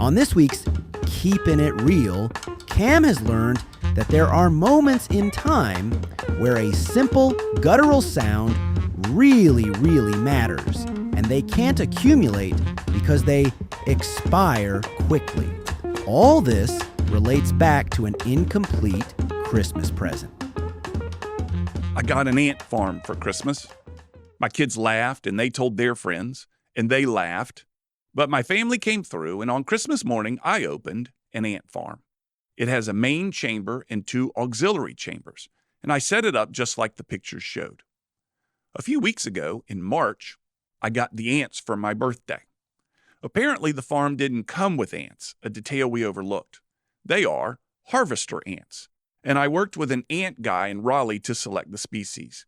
On this week's Keepin It Real, Cam has learned that there are moments in time where a simple guttural sound really matters, and they can't accumulate because they expire quickly. All this relates back to an incomplete Christmas present. I got an ant farm for Christmas. My kids laughed and they told their friends, and they laughed. But my family came through, and on Christmas morning, I opened an ant farm. It has a main chamber and 2 auxiliary chambers, and I set it up just like the pictures showed. A few weeks ago, in March, I got the ants for my birthday. Apparently, the farm didn't come with ants, a detail we overlooked. They are harvester ants, and I worked with an ant guy in Raleigh to select the species.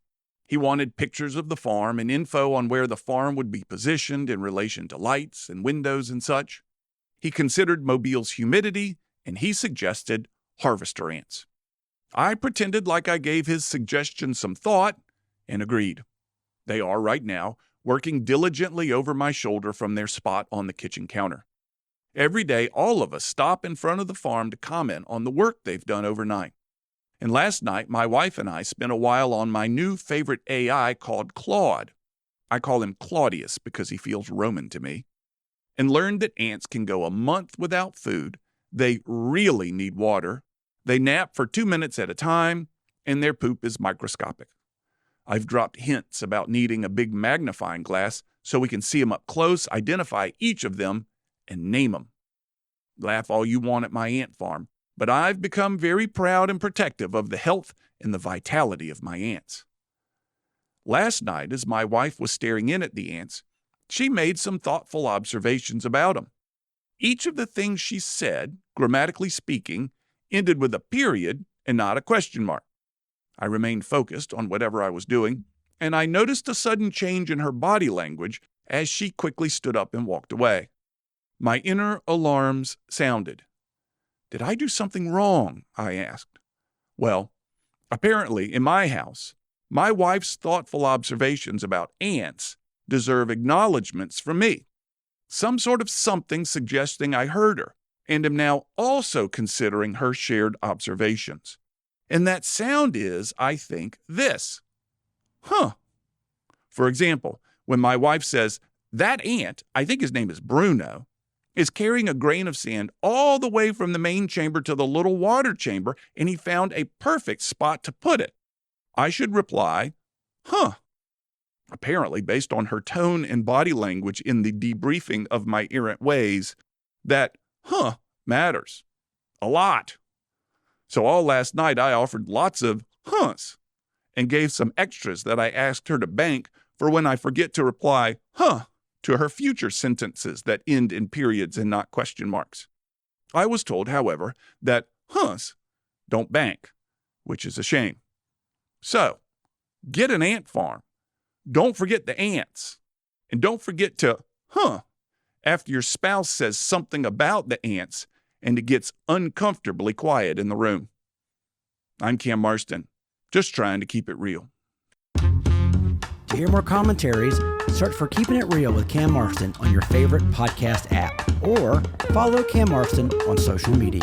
He wanted pictures of the farm and info on where the farm would be positioned in relation to lights and windows and such. He considered Mobile's humidity, and he suggested harvester ants. I pretended like I gave his suggestion some thought and agreed. They are right now working diligently over my shoulder from their spot on the kitchen counter. Every day, all of us stop in front of the farm to comment on the work they've done overnight. And last night, my wife and I spent a while on my new favorite AI called Claude. I call him Claudius because he feels Roman to me. And learned that ants can go a month without food. They really need water. They nap for 2 minutes at a time, and their poop is microscopic. I've dropped hints about needing a big magnifying glass so we can see them up close, identify each of them, and name them. Laugh all you want at my ant farm, but I've become very proud and protective of the health and the vitality of my ants. Last night, as my wife was staring in at the ants, she made some thoughtful observations about them. Each of the things she said, grammatically speaking, ended with a period and not a question mark. I remained focused on whatever I was doing, and I noticed a sudden change in her body language as she quickly stood up and walked away. My inner alarms sounded. Did I do something wrong? I asked. Well, apparently, in my house, my wife's thoughtful observations about ants deserve acknowledgments from me. Some sort of something suggesting I heard her, and am now also considering her shared observations. And that sound is, I think, this. Huh. For example, when my wife says, that ant, I think his name is Bruno, is carrying a grain of sand all the way from the main chamber to the little water chamber, and he found a perfect spot to put it, I should reply, huh. Apparently, based on her tone and body language in the debriefing of my errant ways, that huh matters. A lot. So all last night I offered lots of huhs and gave some extras that I asked her to bank for when I forget to reply huh to her future sentences that end in periods and not question marks. I was told, however, that huhs don't bank, which is a shame. So, get an ant farm. Don't forget the ants. And don't forget to huh after your spouse says something about the ants and it gets uncomfortably quiet in the room. I'm Cam Marston, just trying to keep it real. To hear more commentaries, search for Keepin It Real with Cam Marston on your favorite podcast app, or follow Cam Marston on social media.